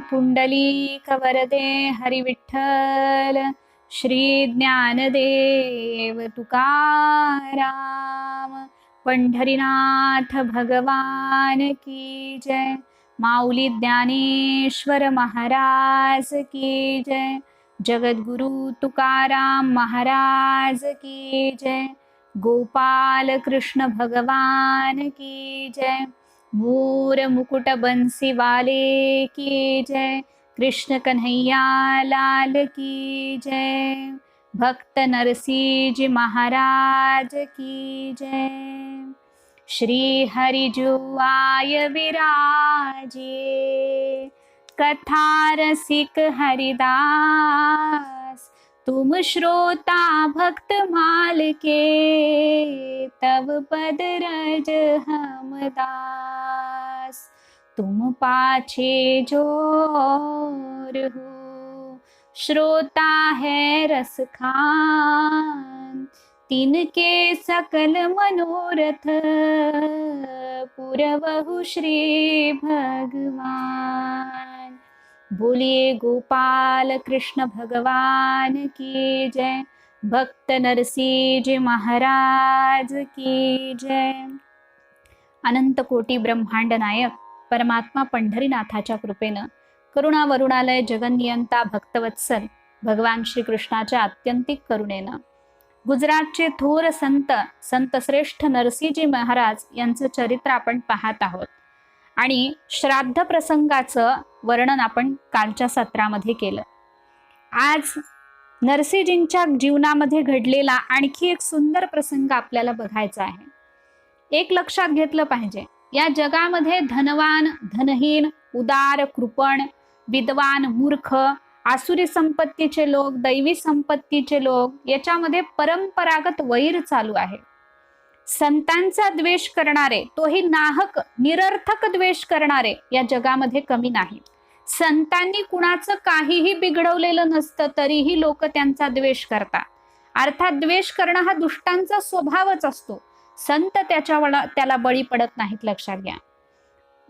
पुंडलीक वरदे हरी विठ्ठल श्री ज्ञानदेव तुकाराम पंढरीनाथ भगवान की जय। माऊली ज्ञानेश्वर महाराज की जय। जगद्गुरु तुकाराम महाराज की जय। गोपाल कृष्ण भगवान की जय। मोर मुकुट बंसी वाले की जय। कृष्ण कन्हैया लाल की जय। भक्त नरसिंह जी महाराज की जय। श्री हरि जो आय विराजे कथा रसिक हरिदास। तुम श्रोता भक्त माल के तब पद रज हम दास। तुम पाछे जोर हो श्रोता है रस खान। तिनके सकल मनोरथ पुरवहु श्री भगवान। बोलिए गोपाल कृष्ण भगवान की जय। भक्त नरसिंह जी महाराज की जय। अनंत कोटी ब्रह्मांड नायक परमात्मा पंढरीनाथाच्या कृपेनं करुणा वरुणालय जगन्नियंता भक्तवत्सल भगवान श्रीकृष्णाच्या अत्यंतिक करुणेनं गुजरातचे थोर संत श्रेष्ठ नरसिंहजी महाराज यांचं चरित्र आपण पाहत आहोत आणि श्राद्ध प्रसंगाचं वर्णन आपण कालच्या सत्रामध्ये केलं। आज नरसिंहजींच्या जीवनामध्ये घडलेला आणखी एक सुंदर प्रसंग आपल्याला बघायचा आहे। एक लक्षात घेतलं पाहिजे, या जगामध्ये धनवान धनहीन उदार कृपण विद्वान मूर्ख आसुरी संपत्तीचे लोक दैवी संपत्तीचे लोक याच्यामध्ये परंपरागत वैर चालू आहे। संतांचा द्वेष करणारे तोही नाहक निरर्थक द्वेष करणारे या जगामध्ये कमी नाहीत। संतांनी कुणाचं काहीही बिघडवलेलं नसतं तरीही लोक त्यांचा द्वेष करतात। अर्थात द्वेष करणं हा दुष्टांचा स्वभावच असतो। संत त्याला बळी पडत नाहीत, लक्षात घ्या।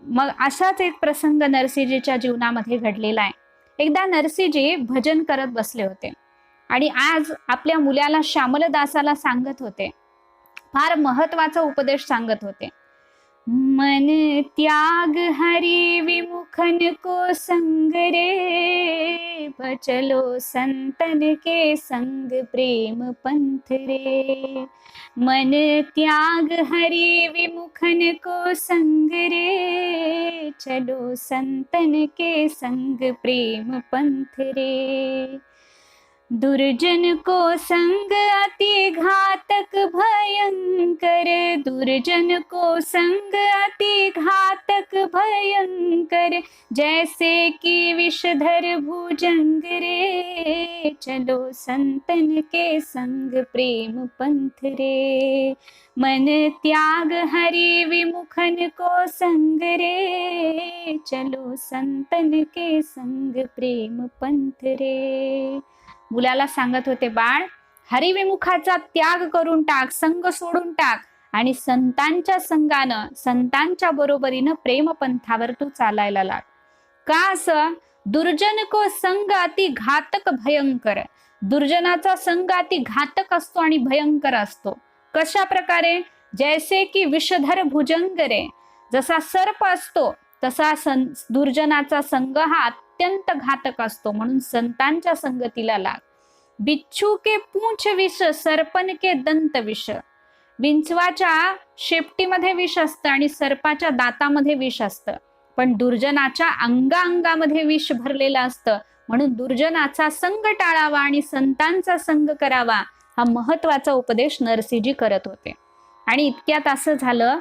मग असाच एक प्रसंग नरसिंहजीच्या जीवनामध्ये घडलेला आहे। एकदा नरसिंहजी भजन करत बसले होते आणि आज आपल्या मुलाला श्यामलदासाला सांगत होते, फार महत्वाचा उपदेश सांगत होते। मन त्याग हरि विमुखन को संग रे बचलो संतन के संग प्रेम पंथ रे। मन त्याग हरि विमुखन को संग रे चलो संतन के संग प्रेम पंथ रे। दुर्जन को संग अति घातक भयंकर। दुर्जन को संग अति घातक भयंकर जैसे कि विषधर भुजंग रे चलो संतन के संग प्रेम पंथ रे। मन त्याग हरि विमुखन को संग रे चलो संतन के संग प्रेम पंथ रे। मुलाला सांगत होते, बाळ हरिविमुखाचा त्याग करून टाक, संग सोडून टाक आणि संतांच्या संगानं संतांच्या बरोबरीनं प्रेमपंथावर तू चालायला लाग। का असं? दुर्जन को संग अति घातक भयंकर। दुर्जनाचा संग अति घातक असतो आणि भयंकर असतो। कशा प्रकारे? जैसे की विषधर भुजंग रे। जसा सर्प असतो तसा दुर्जनाचा संग हा अत्यंत घातक असतो, म्हणून संतांच्या संगतीला लाग। बिच्छू के पूंछ विष सर्पन के दंत विष। विंचवाच्या शेपटीमध्ये विष असतं आणि सर्पाच्या दातामध्ये विष असतं, पण दुर्जनाच्या अंगामध्ये विष भरलेलं असतं, म्हणून दुर्जनाचा संग टाळावा आणि संतांचा संग करावा हा महत्वाचा उपदेश नरसिंहजी करत होते। आणि इतक्यात असं झालं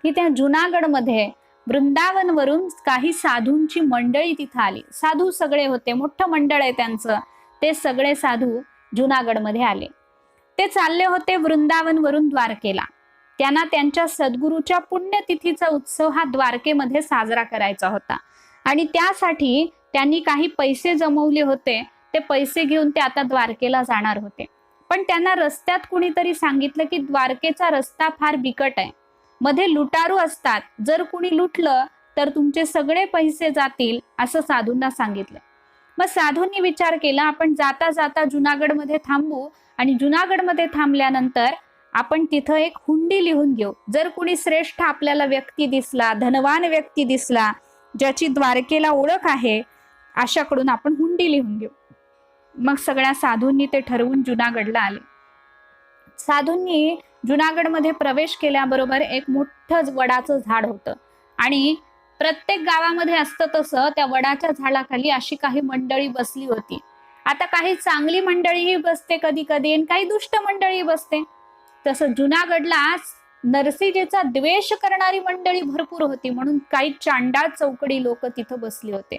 की त्या जुनागडमध्ये वृंदावन वरून काही साधूंची मंडळी तिथं आली। साधू सगळे होते, मोठं मंडळ आहे त्यांचं। ते सगळे साधू जुनागडमध्ये आले। ते चालले होते वृंदावन वरून द्वारकेला। त्यांना त्यांच्या सद्गुरूच्या पुण्यतिथीचा उत्सव हा द्वारकेमध्ये साजरा करायचा होता आणि त्यासाठी त्यांनी काही पैसे जमवले होते। ते पैसे घेऊन ते आता द्वारकेला जाणार होते, पण त्यांना रस्त्यात कुणीतरी सांगितलं की द्वारकेचा रस्ता फार बिकट आहे, मध्ये लुटारू असतात, जर कुणी लुटलं तर तुमचे सगळे पैसे जातील असं साधूंना सांगितलं. मग साधूंनी विचार केला, आपण जाता जाता जुनागडमध्ये थांबू आणि जुनागडमध्ये थांबल्यानंतर आपण तिथं एक हुंडी लिहून घेऊ. जर कुणी श्रेष्ठ आपल्याला व्यक्ती दिसला, धनवान व्यक्ती दिसला, ज्याची द्वारकेला ओळख आहे, अशाकडून आपण हुंडी लिहून घेऊ. मग सगळ्या साधूंनी ते ठरवून जुनागडला आले. साधूंनी जुनागडमध्ये प्रवेश केल्याबरोबर एक मोठं वडाचं झाड होतं आणि प्रत्येक गावामध्ये असतं तसं त्या वडाच्या झाडाखाली अशी काही मंडळी बसली होती. आता काही चांगली मंडळीही बसते कधी कधी आणि काही दुष्ट मंडळी बसते. तसं जुनागडला नरसिंहजीचा द्वेष करणारी मंडळी भरपूर होती, म्हणून काही चांडाळ चौकडी लोक तिथं बसले होते.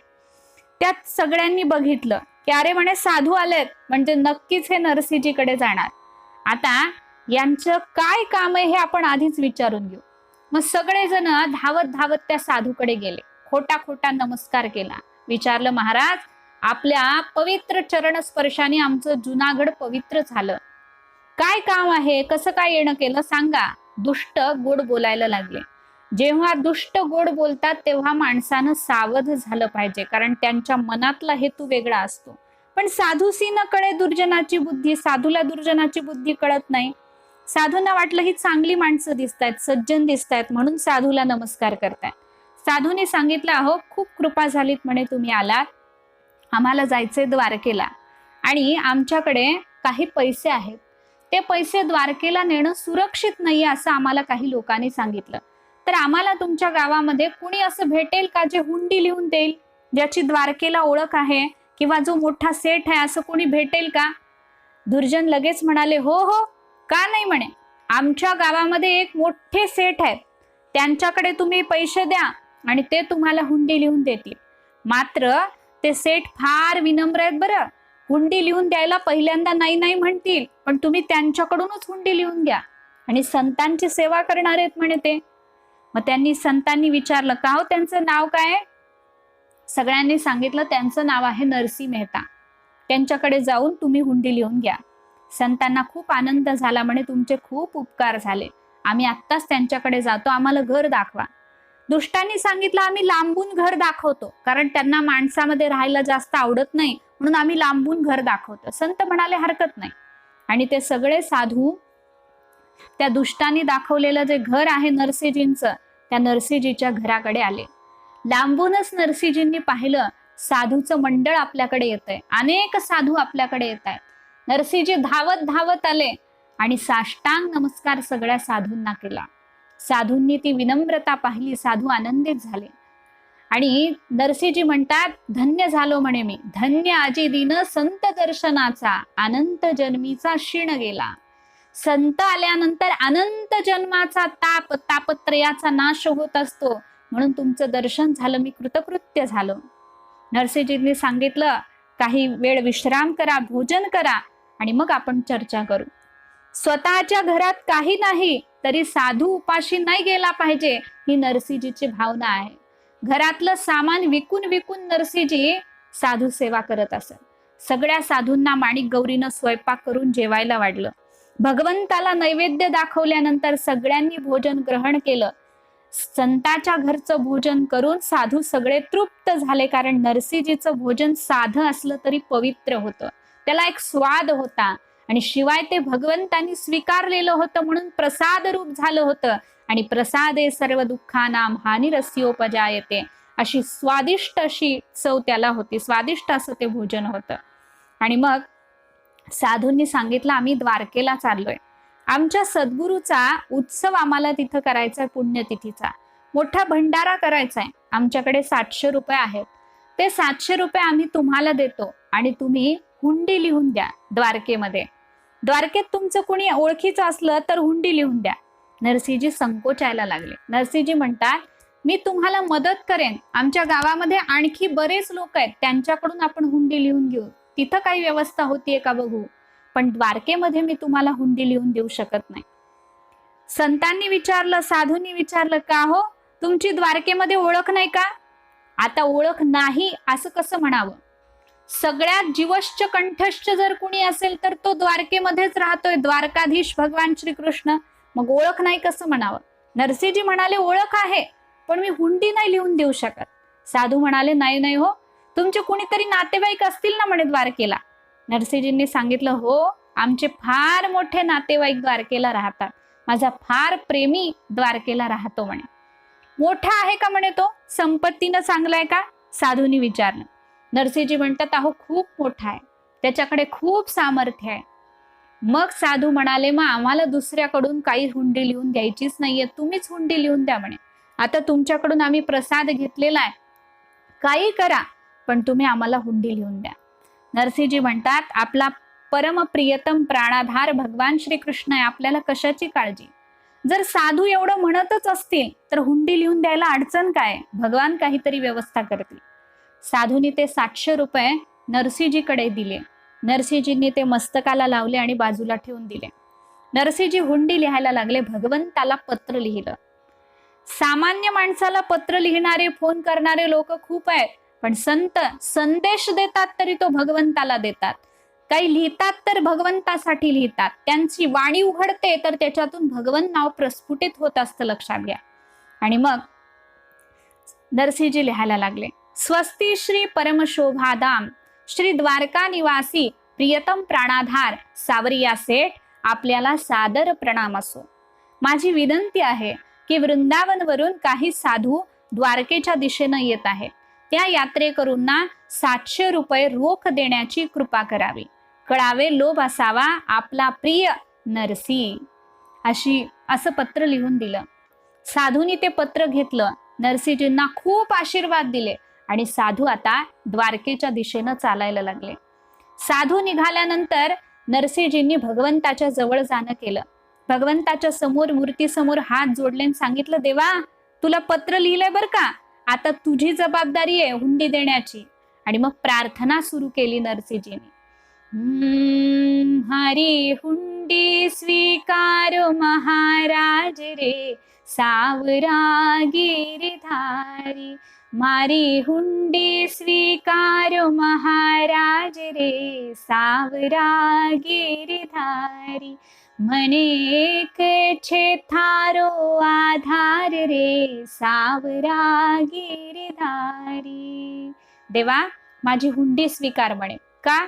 त्यात सगळ्यांनी बघितलं की अरे म्हणे साधू आलेत, म्हणजे नक्कीच हे नरसिंहजीकडे जाणार. आता यांचं काय काम आहे हे आपण आधीच विचारून घेऊ. मग सगळेजण धावत धावत त्या साधूकडे गेले, खोटा खोटा नमस्कार केला, विचारलं, महाराज आपल्या पवित्र चरण स्पर्शाने आमचं जुनागड पवित्र झालं, काय काम आहे, कसं काय येणं केलं सांगा. दुष्ट गोड बोलायला लागले. जेव्हा दुष्ट गोड बोलतात तेव्हा माणसानं सावध झालं पाहिजे, कारण त्यांच्या मनातला हेतू वेगळा असतो. पण साधूसी न कळे दुर्जनाची बुद्धी, साधूला दुर्जनाची बुद्धी कळत नाही. साधूंना वाटलं ही चांगली माणसं दिसतायत, सज्जन दिसतायत, म्हणून साधूला नमस्कार करतायत. साधूने सांगितलं, अहो खूप कृपा झालीत म्हणे तुम्ही आलात, आम्हाला जायचंय द्वारकेला आणि आमच्याकडे काही पैसे आहेत, ते पैसे द्वारकेला नेणं सुरक्षित नाहीये असं आम्हाला काही लोकांनी सांगितलं. तर आम्हाला तुमच्या गावामध्ये कुणी असं भेटेल का जे हुंडी लिहून देईल, ज्याची द्वारकेला ओळख आहे, किंवा जो मोठा सेठ आहे असं कोणी भेटेल का? दुर्जन लगेच म्हणाले, हो हो का नाही म्हणे, आमच्या गावामध्ये एक मोठे सेठ आहेत, त्यांच्याकडे तुम्ही पैसे द्या आणि ते तुम्हाला हुंडी लिहून देतील. मात्र ते सेठ फार विनम्र आहेत बरं, हुंडी लिहून द्यायला पहिल्यांदा नाही नाही म्हणतील, पण तुम्ही त्यांच्याकडूनच हुंडी लिहून घ्या आणि संतांची सेवा करणार आहेत म्हणे ते. मग त्यांनी संतांनी विचारलं, का हो त्यांचं नाव काय? सगळ्यांनी सांगितलं त्यांचं नाव आहे नरसिंह मेहता, त्यांच्याकडे जाऊन तुम्ही हुंडी लिहून घ्या. संतांना खूप आनंद झाला, म्हणे तुमचे खूप उपकार झाले, आम्ही आत्ताच त्यांच्याकडे जातो, आम्हाला घर दाखवा. दुष्टांनी सांगितलं आम्ही लांबून घर दाखवतो, कारण त्यांना माणसामध्ये राहायला जास्त आवडत नाही, म्हणून आम्ही लांबून घर दाखवतो. संत म्हणाले हरकत नाही. आणि ते सगळे साधू त्या दुष्टांनी दाखवलेलं जे घर आहे नरसिंहजींचं, त्या नरसिंहजीच्या घराकडे आले. लांबूनच नरसिंहजींनी पाहिलं साधूचं मंडळ आपल्याकडे येत आहे, अनेक साधू आपल्याकडे येत आहेत. नरसिंहजी धावत धावत आले आणि साष्टांग नमस्कार सगळ्या साधूंना केला. साधूंनी ती विनम्रता पाहिली, साधू आनंदित झाले आणि नरसिंहजी म्हणतात, धन्य झालो म्हणे मी, धन्य आजी दिन संत दर्शनाचा, अनंत जन्मीचा क्षीण गेला. संत आल्यानंतर अनंत जन्माचा तापत्रयाचा नाश होत असतो, म्हणून तुमचं दर्शन झालं, मी कृतकृत्य झालो. नरसिंहजींनी सांगितलं, काही वेळ विश्राम करा, भोजन करा आणि मग आपण चर्चा करू. स्वतःच्या घरात काही नाही तरी साधू उपाशी नाही गेला पाहिजे, ही नरसिंहजीची भावना आहे. घरातलं सामान विकून विकून नरसिंहजी साधू सेवा करत असत. सगळ्या साधूंना माणिक गौरीनं स्वयंपाक करून जेवायला वाढलं. भगवंताला नैवेद्य दाखवल्यानंतर सगळ्यांनी भोजन ग्रहण केलं. संताच्या घरचं भोजन करून साधू सगळे तृप्त झाले, कारण नरसिंहजीचं भोजन साधं असलं तरी पवित्र होतं, त्याला एक स्वाद होता आणि शिवाय ते भगवंतांनी स्वीकारलेलं होतं, म्हणून प्रसाद रूप झालं होतं. आणि प्रसादे सर्व दुःखानाम हानिरस्योपजायते, अशी स्वादिष्ट अशी चव त्याला होती, स्वादिष्ट असं ते भोजन होतं. आणि मग साधूंनी सांगितलं, आम्ही द्वारकेला चाललोय, आमच्या सद्गुरूचा उत्सव आम्हाला तिथं करायचा आहे, पुण्यतिथीचा मोठा भंडारा करायचा आहे, आमच्याकडे 700 रुपये आहेत, ते 700 रुपये आम्ही तुम्हाला देतो आणि तुम्ही हुंडी लिहून द्या द्वारकेमध्ये. द्वारकेत तुमचं कोणी ओळखीचं असलं तर हुंडी लिहून द्या. नरसिंहजी संकोचायला लागले. नरसिंहजी म्हणतात, मी तुम्हाला मदत करेन, आमच्या गावामध्ये आणखी बरेच लोक आहेत, त्यांच्याकडून आपण हुंडी लिहून घेऊ, तिथं काही व्यवस्था होतीये का बघू, पण द्वारकेमध्ये मी तुम्हाला हुंडी लिहून देऊ शकत नाही. संतांनी विचारलं, साधूंनी विचारलं, का हो तुमची द्वारकेमध्ये ओळख नाही का? आता ओळख नाही असं कसं म्हणावं? सगळ्यात जीवश्च कंठश्च जर कुणी असेल तर तो द्वारकेमध्येच राहतोय, द्वारकाधीश भगवान श्रीकृष्ण, मग ओळख नाही कसं म्हणावं? नरसिंहजी म्हणाले, ओळख आहे, पण मी हुंडी नाही लिहून देऊ शकत. साधू म्हणाले, नाही नाही हो, तुमचे कुणीतरी नातेवाईक असतील ना म्हणे द्वारकेला. नरसिंहजींनी सांगितलं, हो, आमचे फार मोठे नातेवाईक द्वारकेला राहतात. माझा फार प्रेमी द्वारकेला राहतो म्हणे. मोठा आहे का म्हणे तो, संपत्तीनं चांगलाय का, साधूंनी विचारलं. नरसिंहजी म्हणतात, अहो खूप मोठा आहे, त्याच्याकडे खूप सामर्थ्य आहे. मग साधू म्हणाले, मग आम्हाला दुसऱ्याकडून काही हुंडी लिहून द्यायचीच नाहीये, तुम्हीच हुंडी लिहून द्या म्हणे. आता तुमच्याकडून आम्ही प्रसाद घेतलेला आहे, काही करा, पण तुम्ही आम्हाला हुंडी लिहून द्या. नरसिंहजी म्हणतात, आपला परमप्रियतम प्राणाधार भगवान श्रीकृष्ण आहे, आपल्याला कशाची काळजी. जर साधू एवढं म्हणतच असतील तर हुंडी लिहून द्यायला अडचण काय, भगवान काहीतरी व्यवस्था करतील. साधूंनी ते 700 रुपये नरसिंहजीकडे दिले. नरसिंहजींनी ते मस्तकाला लावले आणि बाजूला ठेवून दिले. नरसिंहजी हुंडी लिहायला लागले, भगवंताला पत्र लिहिलं. सामान्य माणसाला पत्र लिहिणारे, फोन करणारे लोक खूप आहेत, पण संत संदेश देतात तरी तो भगवंताला देतात. काही लिहितात तर भगवंतासाठी लिहितात. त्यांची वाणी उघडते तर त्याच्यातून भगवंत नाव प्रस्फुटित होत असतं, लक्षात घ्या. आणि मग नरसिंहजी लिहायला लागले, स्वस्ती श्री परमशोभाधाम श्री द्वारका निवासी प्रियतम प्राणाधार सावरिया सेठ, आपल्याला सादर प्रणाम असो. माझी विनंती आहे की वृंदावनवरून काही साधू द्वारकेच्या दिशेनं येत आहेत. त्या यात्रेकरूंना 700 रुपये रोख देण्याची कृपा करावी. कळावे लोभ असावा आपला प्रिय नरसी. असं पत्र लिहून दिलं. साधूंनी ते पत्र घेतलं, नरसिंहजींना खूप आशीर्वाद दिले आणि साधू आता द्वारकेच्या दिशेनं चालायला लागले. साधू निघाल्यानंतर नरसिंहजींनी भगवंताच्या जवळ जाणं केलं. भगवंताच्या समोर, मूर्तीसमोर हात जोडले आणि सांगितलं, देवा, तुला पत्र लिहिलंय बर का, आता तुझी जबाबदारी आहे हुंडी देण्याची. आणि मग प्रार्थना सुरू केली नरसिंहजींनी. हरी हुंडी स्वीकारो महाराज रे, सावरा गिरधारी. मारी हुंडी स्वीकारो महाराज रे, सावरा गिरधारी. मने एक छे थारो आधार रे, सावरा गिरधारी. देवा, माझी हुंडी स्वीकार म्हणे. का?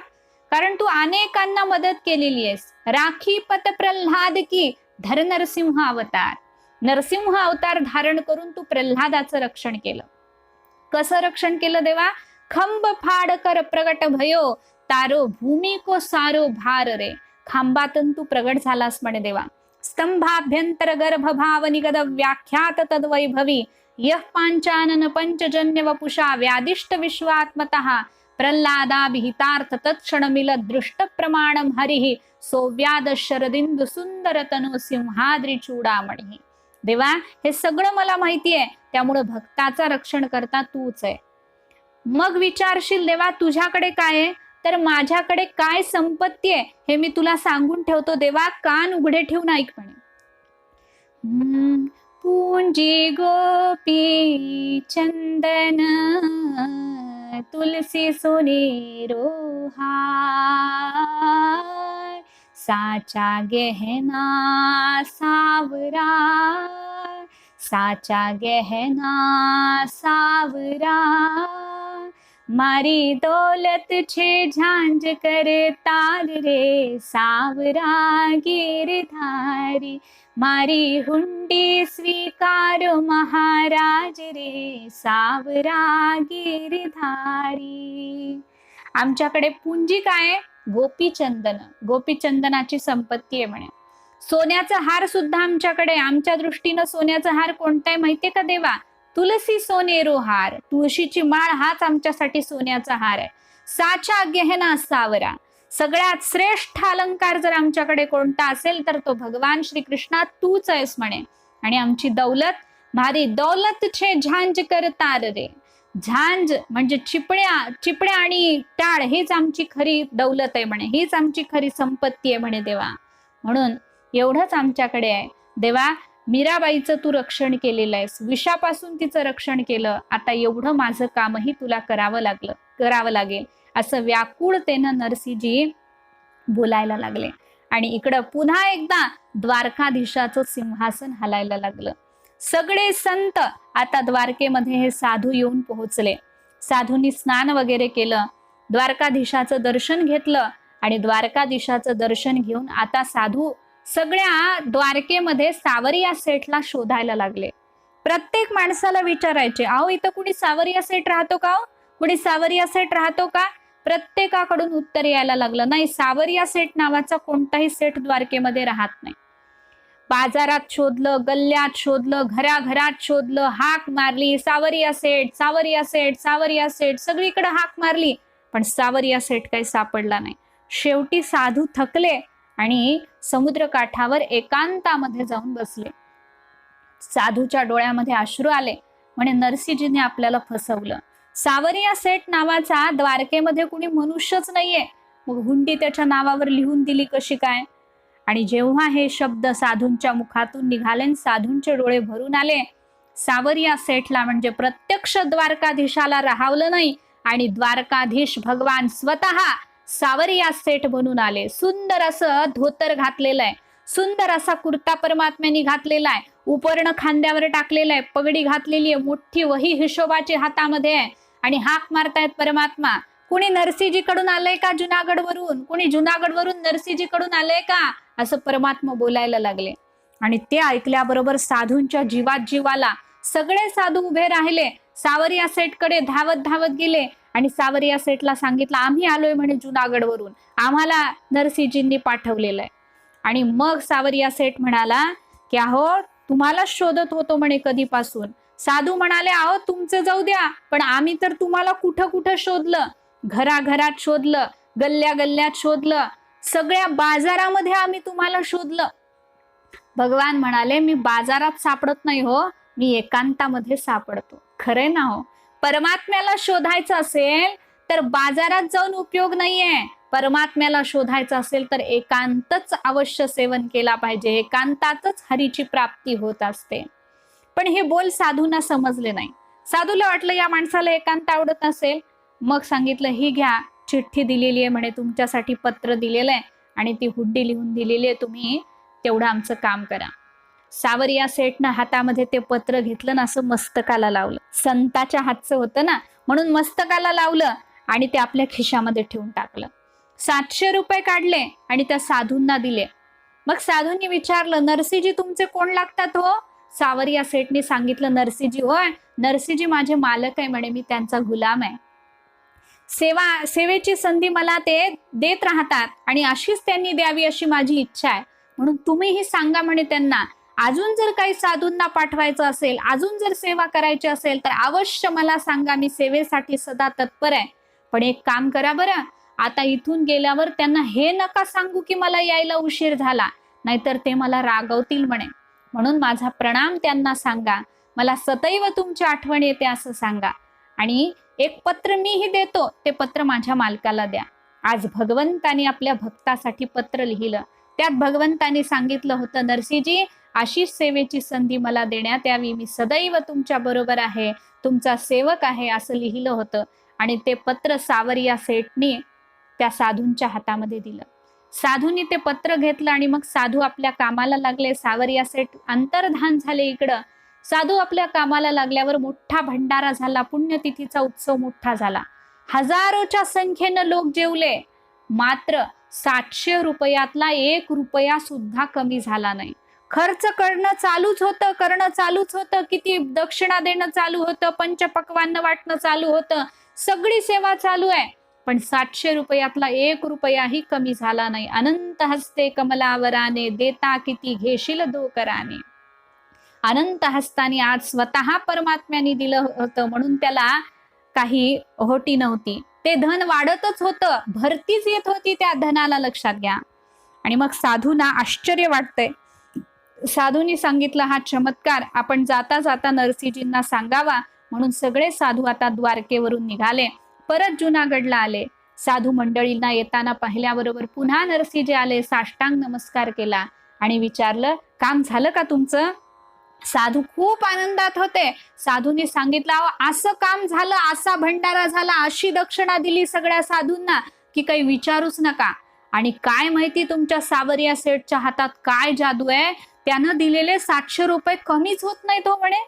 कारण तू अनेकांना मदत केलेली आहेस. राखी पत प्रल्हाद की धर नरसिंह अवतार. नरसिंह अवतार धारण करून तू प्रल्हादाचं रक्षण केलं. कसं रक्षण केलं देवा? खंब फाड कर प्रगट भयो, तारो भूमी को सारो भार रे. खांबातून तू प्रगट झालास म्हणे देवा. स्तंभाभ्यंतर गर्भ भाव निगद व्याख्यात तद्वैभवी, यः पांचानन पंचजन्य वपुषा व्यादिष्ट विश्वात्मतः, प्रल्हादाभिहितार्थ तत्क्षण मिलत दृष्ट प्रमाणम हरिः, सोव्याद शरदिंदु सुंदर तनु सिंहाद्री चूडामणी. देवा, हे सगळं मला माहिती आहे, त्यामुळे भक्ताचा रक्षण करता तूच आहे. मग विचारशील, देवा तुझ्याकडे काय आहे? तर माझ्याकडे काय संपत्ती आहे हे मी तुला सांगून ठेवतो. देवा, कान उघडे ठेवून ऐक म्हणे. पूंजी गोपी चंदन तुलसी सुनेरो हार, साचा गहना सावरा, साचा गहना सावरा. मारी दौलत छे झांझ कर तार रे, सावरा गिरधारी. मारी हुंडी स्वीकारो महाराज रे, सावरा गिरधारी. आमच्याकडे पुंजी काय? गोपीचंदन. गोपीचंदनाची संपत्ती आहे म्हणे. सोन्याचा हार सुद्धा आमच्याकडे. आमच्या दृष्टीनं सोन्याचा हार कोणता आहे माहितीये का देवा? तुलसी सोनेरो हार. तुळशीची माळ हाच आमच्यासाठी सोन्याचा हार आहे. साचा गहना सावरा. सगळ्यात श्रेष्ठ अलंकार जर आमच्याकडे कोणता असेल तर तो भगवान श्रीकृष्णा तूच आहेस म्हणे. आणि आमची दौलत, भारी दौलत छे झांझ कर तार रे. झांझ म्हणजे चिपड्या आणि टाळ, हीच आमची खरी दौलत आहे म्हणे, हीच आमची खरी संपत्ती आहे म्हणे देवा. म्हणून एवढंच आमच्याकडे आहे. देवा, मीराबाईचं तू रक्षण केलेलं आहेस, विषापासून तिचं रक्षण केलं, आता एवढं माझं कामही तुला करावं लागेल असं व्याकुळतेनं नरसिंहजी बोलायला लागले. आणि इकडं पुन्हा एकदा द्वारकाधीशाचं सिंहासन हलायला लागलं. सगळे संत आता द्वारकेमध्ये हे साधू येऊन पोहोचले. साधूंनी स्नान वगैरे केलं, द्वारकाधीशाचं दर्शन घेतलं आणि द्वारकाधीशाचं दर्शन घेऊन आता साधू सगळ्या द्वारकेमध्ये सावरिया सेठला शोधायला लागले. प्रत्येक माणसाला विचारायचे, अहो इथं कुणी सावरिया सेठ राहतो का? कुणी सावरिया सेठ राहतो का? प्रत्येकाकडून उत्तर यायला लागलं, नाही, सावरिया सेठ नावाचा कोणताही सेठ द्वारकेमध्ये राहत नाही. बाजारात शोधलं, गल्ल्यात शोधलं, घराघरात शोधलं, हाक मारली, सावरिया सेठ, सावरिया सेठ, सावरिया सेठ, सगळीकडे हाक मारली, पण सावरिया सेठ काही सापडला नाही. शेवटी साधू थकले आणि समुद्र काठावर एकांतामध्ये जाऊन बसले. साधूच्या डोळ्यामध्ये अश्रू आले. म्हणे, नरसिंहजीने आपल्याला फसवलं. सावरिया सेठ नावाचा द्वारकेमध्ये कुणी मनुष्यच नाहीये, मग हुंडी त्याच्या नावावर लिहून दिली कशी काय? आणि जेव्हा हे शब्द साधूंच्या मुखातून निघाले, साधूंचे डोळे भरून आले. सावरिया सेठला म्हणजे प्रत्यक्ष द्वारकाधीशाला राहावलं नाही आणि द्वारकाधीश भगवान स्वतः सावरिया सेठ बनून आले. सुंदर असं धोतर घातलेलं आहे, सुंदर असा कुर्ता परमात्म्याने घातलेला आहे, उपर्ण खांद्यावर टाकलेला आहे, पगडी घातलेली आहे, मोठी वही हिशोबाची हातामध्ये आहे आणि हाक मारतायत परमात्मा. कुणी नरसिंहजी कडून आलंय का जुनागड वरून? कुणी जुनागड वरून नरसिंहजी कडून आलंय का? असं परमात्मा बोलायला लागले. आणि ते ऐकल्याबरोबर साधूंच्या जीवात जीव आला. सगळे साधू उभे राहिले, सावरिया सेठकडे धावत धावत गेले आणि सावरिया सेठला सांगितलं, आम्ही आलोय म्हणे जुनागड वरून, आम्हाला नरसिंहजींनी पाठवलेलं आहे. आणि मग सावरिया सेठ म्हणाला की अहो तुम्हाला शोधत होतो म्हणे कधीपासून. साधू म्हणाले, अहो तुमचं जाऊ द्या, पण आम्ही तर तुम्हाला कुठं कुठं शोधलं, घराघरात शोधलं, गल्ल्या गल्ल्यात शोधलं, सगळ्या बाजारामध्ये आम्ही तुम्हाला शोधलं. भगवान म्हणाले, मी बाजारात सापडत नाही हो, मी एकांतामध्ये सापडतो. खरे ना हो? परमात्म्याला शोधायचं असेल तर बाजारात जाऊन उपयोग नाहीये. परमात्म्याला शोधायचं असेल तर एकांतच अवश्य सेवन केला पाहिजे, एकांतातच हरीची प्राप्ती होत असते. पण हे बोल साधूंना समजले नाही. साधूला वाटलं या माणसाला एकांत आवडत असेल. मग सांगितलं, ही घ्या, चिठ्ठी दिलेली आहे म्हणे, तुमच्यासाठी पत्र दिलेलं आहे आणि ती हुंडी लिहून दिलेली आहे, तुम्ही तेवढं आमचं काम करा. सावरिया सेठनं हातामध्ये ते पत्र घेतलं ना, असं मस्तकाला लावलं. संताच्या हातचं होतं ना, म्हणून मस्तकाला लावलं आणि ते आपल्या खिशामध्ये ठेवून टाकलं. 700 रुपये काढले आणि त्या साधूंना दिले. मग साधूंनी विचारलं, नरसिंहजी तुमचे कोण लागतात हो? सावरिया सेठनी सांगितलं, नरसिंहजी होय, नरसिंहजी माझे मालक आहे म्हणे, मी त्यांचा गुलाम आहे. सेवेची संधी मला ते देत राहतात आणि अशीच त्यांनी द्यावी अशी माझी इच्छा आहे. म्हणून तुम्हीही सांगा म्हणे त्यांना, अजून जर काही साधूंना पाठवायचं असेल, अजून जर सेवा करायची असेल तर अवश्य मला सांगा, मी सेवेसाठी सदा तत्पर आहे. पण एक काम करा बरं, आता इथून गेल्यावर त्यांना हे नका सांगू की मला यायला उशीर झाला, नाहीतर ते मला रागवतील म्हणे. म्हणून माझा प्रणाम त्यांना सांगा, मला सदैव तुमची आठवण येते असं सांगा. आणि एक पत्र मीही देतो, ते पत्र माझ्या मालकाला द्या. आज भगवंतानी आपल्या भक्तासाठी पत्र लिहिलं. त्यात भगवंतानी सांगितलं होतं, नरसिंहजी अशी सेवेची संधी मला देण्यात यावी, मी सदैव तुमच्या बरोबर आहे, तुमचा सेवक आहे असं लिहिलं होतं. आणि ते पत्र सावरिया सेठनी त्या साधूंच्या हातामध्ये दिलं. साधूंनी ते पत्र घेतलं आणि मग साधू आपल्या कामाला लागले. सावरिया सेठ अंतर्धान झाले इकडं. साधू आपल्या कामाला लागल्यावर मोठा भंडारा झाला, पुण्यतिथीचा उत्सव मोठा झाला. हजारोच्या संख्येनं लोक जेवले. मात्र 700 रुपयातला 1 रुपया सुद्धा कमी झाला नाही. खर्च करणं चालूच होतं, किती दक्षिणा देणं चालू होतं, पंचपक्वान्न वाटणं चालू होतं, सगळी सेवा चालू आहे. पण 700 रुपयातला 1 रुपयाही कमी झाला नाही. अनंत हस्ते कमलावराने, देता किती घेशील दोकराने. अनंत हस्तानी आज स्वतः परमात्म्याने दिलं होतं, म्हणून त्याला काही होटी नव्हती. ते धन वाढतच होतं, भरतीच येत होती त्या धनाला, लक्षात घ्या. आणि मग साधूंना आश्चर्य वाटतंय. साधूंनी सांगितलं, हा चमत्कार आपण जाता जाता नरसिंहजींना सांगावा. म्हणून सगळे साधू आता द्वारकेवरून निघाले, परत जुनागडला आले. साधू मंडळींना येताना पाहिल्याबरोबर पुन्हा नरसिंहजी आले, साष्टांग नमस्कार केला आणि विचारलं, काम झालं का तुमचं? साधू खूप आनंदात होते. साधूंनी सांगितलं, असं काम झालं, असा भंडारा झाला, अशी दक्षिणा दिली सगळ्या साधूंना की काही विचारूच नका. आणि काय माहिती तुमच्या सावरिया सेठच्या हातात काय जादू आहे, त्यानं दिलेले 700 रुपये कमीच होत नाही तो म्हणे.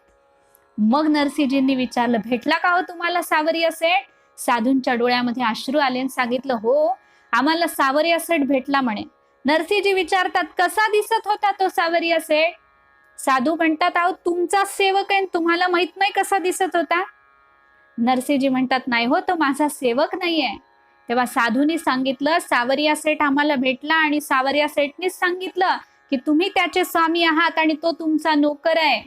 मग नरसिंहजींनी विचारलं, भेटला का हो तुम्हाला सावरिया सेठ? साधूंच्या डोळ्यामध्ये अश्रू आले आणि सांगितलं, हो आम्हाला सावरिया सेठ भेटला म्हणे. नरसिंहजी विचारतात, कसा दिसत होता तो सावरिया सेठ? साधू म्हणतात, अहो तुमचा सेवक आहे, तुम्हाला माहित नाही कसा दिसत होता? नरसिंहजी म्हणतात, नाही हो, तो माझा सेवक नाहीये. तेव्हा साधूंनी सांगितलं, सावरिया सेठ आम्हाला भेटला आणि सावरिया सेठनीच सांगितलं की तुम्ही त्याचे स्वामी आहात आणि तो तुमचा नोकर आहे.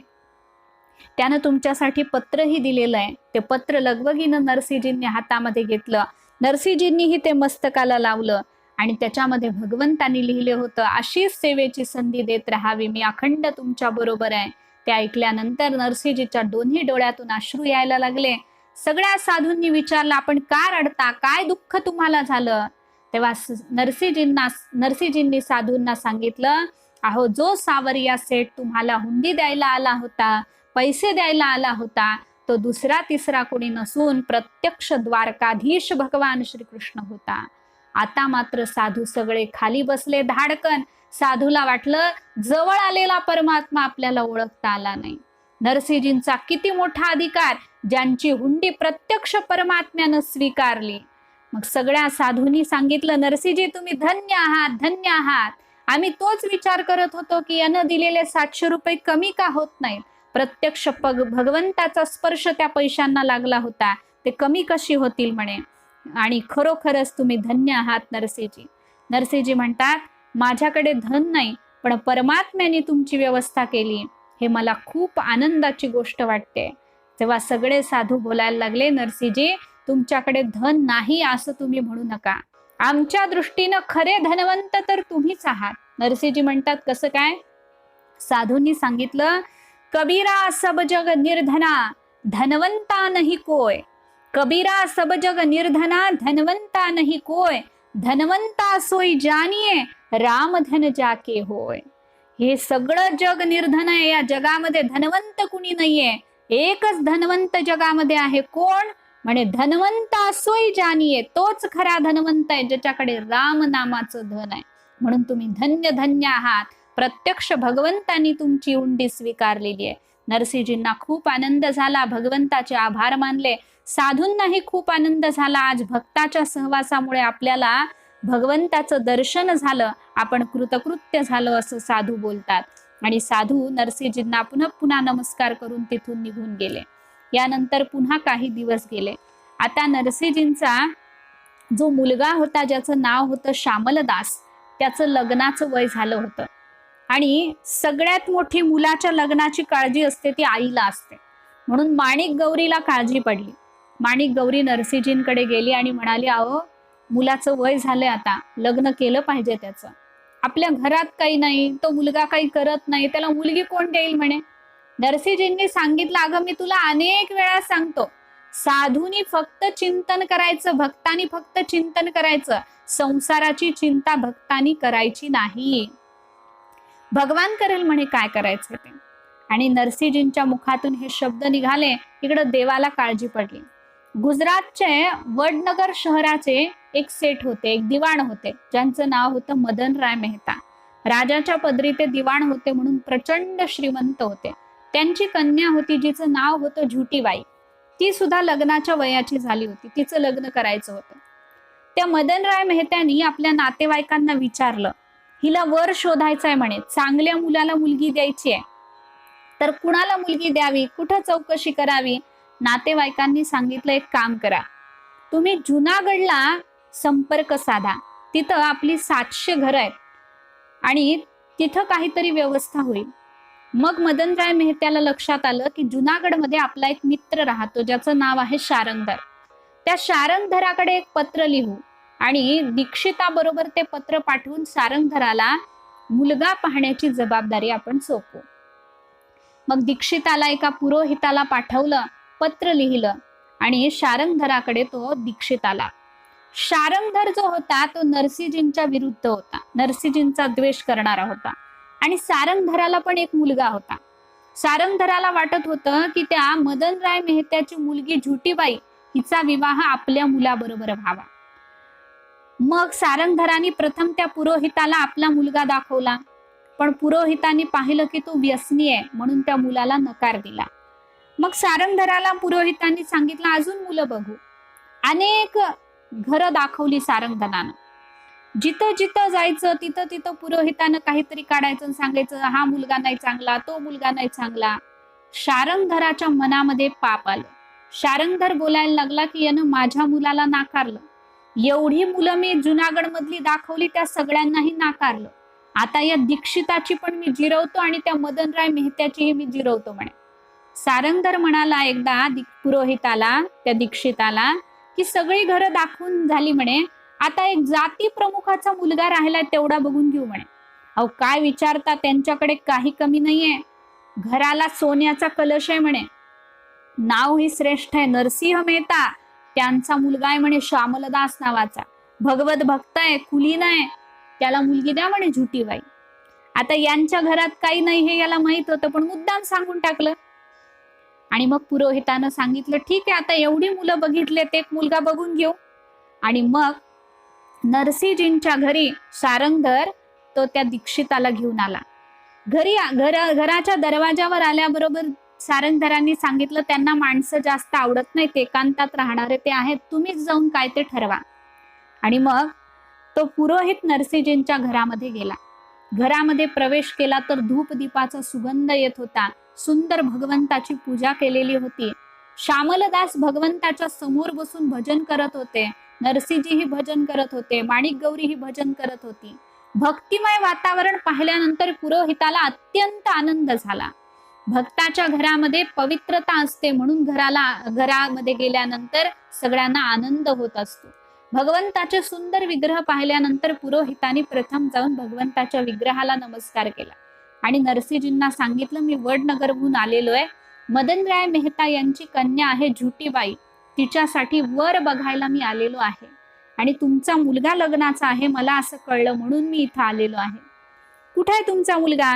त्यानं तुमच्यासाठी पत्रही दिलेलं आहे. ते पत्र लगबगीनं नरसिंहजींनी हातामध्ये घेतलं. नरसिंहजींनीही ते मस्तकाला लावलं आणि त्याच्यामध्ये भगवंतांनी लिहिले होतं, अशीच सेवेची संधी देत राहावी, मी अखंड तुमच्या बरोबर आहे. ते ऐकल्यानंतर नरसिंहजीच्या दोन्ही डोळ्यातून अश्रू यायला लागले. सगळ्या साधूंनी विचारलं, आपण का रडता, काय दुःख तुम्हाला झालं? तेव्हा नरसिंहजींनी साधूंना सांगितलं, अहो जो सावरिया सेठ तुम्हाला हुंडी द्यायला आला होता, पैसे द्यायला आला होता, तो दुसरा तिसरा कोणी नसून प्रत्यक्ष द्वारकाधीश भगवान श्रीकृष्ण होता. आता मात्र साधू सगळे खाली बसले धाडकन. साधूला वाटलं जवळ आलेला परमात्मा आपल्याला ओळखता आला नाही. नरसिंहजींचा किती मोठा अधिकार, ज्यांची हुंडी प्रत्यक्ष परमात्म्यानं स्वीकारली. मग सगळ्या साधूंनी सांगितलं, नरसिंहजी तुम्ही धन्य आहात, धन्य आहात. आम्ही तोच विचार करत होतो की यानं दिलेले 700 रुपये कमी का होत नाहीत? प्रत्यक्ष भगवंताचा स्पर्श त्या पैशांना लागला होता, ते कमी कशी होतील म्हणे. आणि खरोखरच तुम्ही धन्य आहात नरसिंहजी. नरसिंहजी म्हणतात, माझ्याकडे धन नाही, पण परमात्म्याने तुमची व्यवस्था केली, हे मला खूप आनंदाची गोष्ट वाटते. तेव्हा सगळे साधू बोलायला लागले, नरसिंहजी तुमच्याकडे धन नाही असं तुम्ही म्हणू नका, आमच्या दृष्टीनं खरे धनवंत तर तुम्हीच आहात. नरसिंहजी म्हणतात, कसं काय? साधूंनी सांगितलं, कबीरा सब जग निर्धना धनवंता नहीं कोय. कबीरा सब जग निर्धना धनवंता नहीं कोय. धनवंता सोई जानिये राम धन जाके होय. हे सगळं जग निर्धन आहे, या जगामध्ये धनवंत कुणी नाहीये, एकच धनवंत जगामध्ये आहे. कोण? म्हणे धनवंता सोई जानिये, तोच खरा धनवंत आहे ज्याच्याकडे राम नामाचं धन आहे. म्हणून तुम्ही धन्य धन्य आहात. प्रत्यक्ष भगवंतांनी तुमची हुंडी स्वीकारलेली आहे. नरसिंहजींना खूप आनंद झाला, भगवंताचे आभार मानले. साधूंनाही खूप आनंद झाला. आज भक्ताच्या सहवासामुळे आपल्याला भगवंताचं दर्शन झालं, आपण कृतकृत्य झालो असं साधू बोलतात. आणि साधू नरसिंहजींना पुन्हा पुन्हा नमस्कार करून तिथून निघून गेले. यानंतर पुन्हा काही दिवस गेले. आता नरसिंहजींचा जो मुलगा होता, ज्याचं नाव होतं श्यामलदास, त्याचं लग्नाचं वय झालं होतं. आणि सगळ्यात मोठी मुलाच्या लग्नाची काळजी असते ती आईला असते. म्हणून माणिक गौरीला काळजी पडली. माणिक गौरी नरसिंहजींकडे गेली आणि म्हणाली, अहो मुलाचं वय झालंय, आता लग्न केलं पाहिजे त्याचं. आपल्या घरात काही नाही, तो मुलगा काही करत नाही, त्याला मुलगी कोण देईल म्हणे. नरसिंहजींनी सांगितलं, अगं मी तुला अनेक वेळा सांगतो, साधूंनी फक्त चिंतन करायचं, भक्तांनी फक्त चिंतन करायचं, संसाराची चिंता भक्तांनी करायची नाही. भगवान करेल म्हणे काय करायचं ते. आणि नरसिंहजींच्या मुखातून हे शब्द निघाले. इकडं देवाला काळजी पडली. गुजरातचे वडनगर शहराचे एक सेठ होते, एक दिवाण होते, ज्यांचं नाव होतं मदनराय मेहता. राजाच्या पदरी ते दिवाण होते म्हणून प्रचंड श्रीमंत होते. त्यांची कन्या होती जिचं नाव होतं झुटीबाई. ती सुद्धा लग्नाच्या वयाची झाली होती, तिचं लग्न करायचं होतं. त्या मदनराय मेहत्यांनी आपल्या नातेवाईकांना विचारलं, हिला वर शोधायचं आहे म्हणे, चांगल्या मुलाला मुलगी द्यायची आहे, तर कुणाला मुलगी द्यावी, कुठं चौकशी करावी. नातेवाईकांनी सांगितलं, एक काम करा, तुम्ही जुनागडला संपर्क साधा, तिथं आपली 700 घरं आहेत आणि तिथं काहीतरी व्यवस्था होईल. मग मदनराय मेहत्याला लक्षात आलं की जुनागडमध्ये आपला एक मित्र राहतो, ज्याचं नाव आहे शारंगधर. त्या शारंगधराकडे एक पत्र लिहू आणि दीक्षिताबरोबर ते पत्र पाठवून शारंगधराला मुलगा पाहण्याची जबाबदारी आपण सोपवू. मग दीक्षिताला एका पुरोहिताला पाठवलं, पत्र लिहिलं आणि शारंगधराकडे तो दीक्षित आला. शारंगधर जो होता तो नरसिंहजींच्या विरुद्ध होता, नरसिंहजींचा द्वेष करणारा होता. आणि शारंगधराला पण एक मुलगा होता. शारंगधराला वाटत होतं की त्या मदनराय मेहत्याची मुलगी झुटीबाई हिचा विवाह आपल्या मुलाबरोबर व्हावा. मग शारंगधरांनी प्रथम त्या पुरोहिताला आपला मुलगा दाखवला, पण पुरोहितांनी पाहिलं की तो व्यसनी आहे म्हणून त्या मुलाला नकार दिला. मग सारंगधराला पुरोहितांनी सांगितलं अजून मुलं बघू. अनेक घरं दाखवली सारंगधरानं. जिथं जिथं जायचं तिथं तिथं पुरोहितानं काहीतरी काढायचं आणि सांगायचं हा मुलगा नाही चांगला, तो मुलगा नाही चांगला. सारंगधराच्या मनामध्ये पाप आलं. सारंगधर बोलायला लागला की यानं माझ्या मुलाला नाकारलं. एवढी मुलं मी जुनागड मधली दाखवली त्या सगळ्यांनाही नाकारलं. आता या दीक्षिताची पण मी जिरवतो आणि त्या मदनराय मेहत्याचीही मी जिरवतो म्हणे. सारंगधर म्हणाला एकदा पुरोहिताला, त्या दीक्षिताला, की सगळी घरं दाखवून झाली म्हणे, आता एक जाती प्रमुखाचा मुलगा राहिलाय तेवढा बघून घेऊ म्हणे. अहो काय विचारता, त्यांच्याकडे काही कमी नाहीये. घराला सोन्याचा कलश आहे म्हणे. नाव ही श्रेष्ठ आहे, नरसिंह मेहता. त्यांचा मुलगा आहे म्हणे श्यामलदास नावाचा, भगवत भक्त आहे, कुलीन आहे. त्याला मुलगी द्या म्हणे झुटीबाई. आता यांच्या घरात काही नाही हे याला माहित होतं, पण मुद्दाम सांगून टाकलं. आणि मग पुरोहितानं सांगितलं ठीक आहे, आता एवढी मुलं बघितलेत, एक मुलगा बघून घेऊ. आणि मग नरसिंहजींच्या घरी सारंगधर तो त्या दीक्षिताला घेऊन आला. घराच्या दरवाजावर आल्याबरोबर सारंगधरांनी सांगितलं त्यांना माणसं जास्त आवडत नाही, ते एकांतात राहणारे ते आहेत, तुम्हीच जाऊन काय ते ठरवा. आणि मग तो पुरोहित नरसिंहजींच्या घरामध्ये गेला. घरामध्ये प्रवेश केला तर धूप दीपाचा सुगंध येत होता. सुंदर भगवंताची पूजा केलेली होती. श्यामलदास भगवंताच्या समोर बसून भजन करत होते. नरसिंहजी ही भजन करत होते. माणिक गौरी ही भजन करत होती. भक्तिमय वातावरण पाहिल्यानंतर पुरोहिताला अत्यंत आनंद झाला. भक्ताच्या घरामध्ये पवित्रता असते म्हणून घरामध्ये गेल्यानंतर सगळ्यांना आनंद होत असतो. भगवंताचे सुंदर विग्रह पाहिल्यानंतर पुरोहितांनी प्रथम जाऊन भगवंताच्या विग्रहाला नमस्कार केला आणि नरसिंहजींना सांगितलं मी वडनगरहून आलेलो आहे. मदनराय मेहता यांची कन्या आहे झुटीबाई, तिच्यासाठी वर बघायला मी आलेलो आहे आणि तुमचा मुलगा लग्नाचा आहे मला असं कळलं म्हणून मी इथं आलेलो आहे. कुठे आहे तुमचा मुलगा?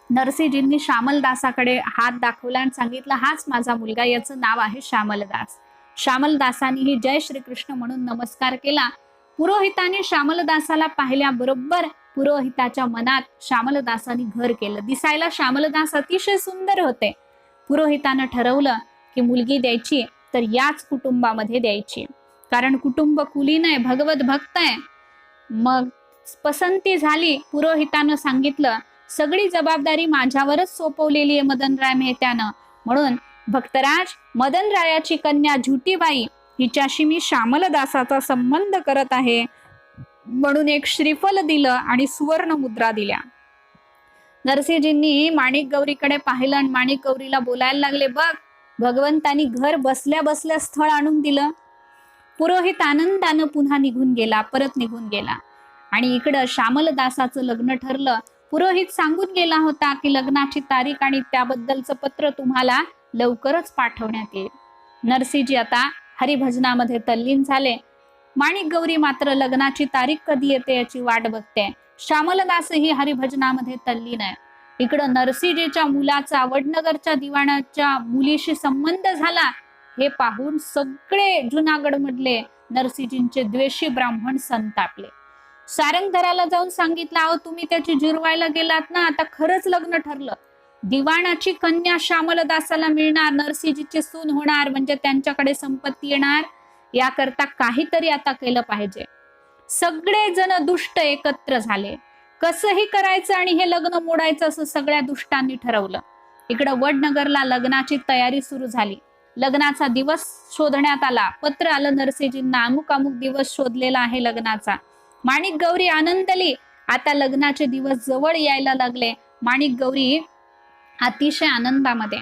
नरसिंहजींनी श्यामलदासाकडे हात दाखवला आणि सांगितलं हाच माझा मुलगा, याचं नाव आहे श्यामलदास. श्यामलदासांनीही जय श्रीकृष्ण म्हणून नमस्कार केला. पुरोहितांनी श्यामलदासाला पाहिल्याबरोबर पुरोहिताच्या मनात श्यामलदासांनी घर केलं. दिसायला श्यामलदास अतिशय सुंदर होते. पुरोहितानं ठरवलं की मुलगी द्यायची तर याच कुटुंबामध्ये द्यायची, कारण कुटुंब कुलीन आहे, भगवत भक्त आहे. मग पसंती झाली. पुरोहितानं सांगितलं सगळी जबाबदारी माझ्यावरच सोपवलेली आहे मदनराय मेहत्यानं, म्हणून भक्तराज मदनरायाची कन्या झुटीबाई हिच्याशी मी श्यामलदासाचा संबंध करत आहे म्हणून एक श्रीफल दिलं आणि सुवर्ण मुद्रा दिल्या. नरसिंहजींनी माणिक गौरीकडे पाहिलं आणि माणिक गौरीला बोलायला लागले बघ भगवंतानी घर बसल्या बसल्या स्थळ आणून दिलं. पुरोहित आनंदानं पुन्हा निघून गेला, परत निघून गेला. आणि इकडं श्यामलदासाचं लग्न ठरलं. पुरोहित सांगून गेला होता की लग्नाची तारीख आणि त्याबद्दलचं पत्र तुम्हाला लवकरच पाठवण्यात येईल. नरसिंहजी आता हरिभजनामध्ये तल्लीन झाले. माणिक गौरी मात्र लग्नाची तारीख कधी येते याची वाट बघते. श्यामलदासही हरिभजनामध्ये तल्लीन आहे. इकडं नरसिंहजीच्या मुलाचा वडनगरच्या दिवाणाच्या मुलीशी संबंध झाला हे पाहून सगळे जुनागड मधले नरसिंहजींचे द्वेषी ब्राह्मण संतापले. सारंगधराला जाऊन सांगितलं अहो तुम्ही त्याची जिरवायला गेलात ना, आता खरंच लग्न ठरलं. दिवाणाची कन्या श्यामलदासाला मिळणार, नरसिंहजीची सून होणार, म्हणजे त्यांच्याकडे संपत्ती येणार. याकरता काहीतरी आता केलं पाहिजे. सगळे जण दुष्ट एकत्र झाले. कसंही करायचं आणि हे लग्न मोडायचं असं सगळ्या दुष्टांनी ठरवलं. इकडं वडनगरला लग्नाची तयारी सुरू झाली. लग्नाचा दिवस शोधण्यात आला. पत्र आलं नरसिंहजींना, अमुक अमुक दिवस शोधलेला आहे लग्नाचा. माणिक गौरी आनंदली. आता लग्नाचे दिवस जवळ यायला लागले. माणिक गौरी अतिशय आनंदामध्ये.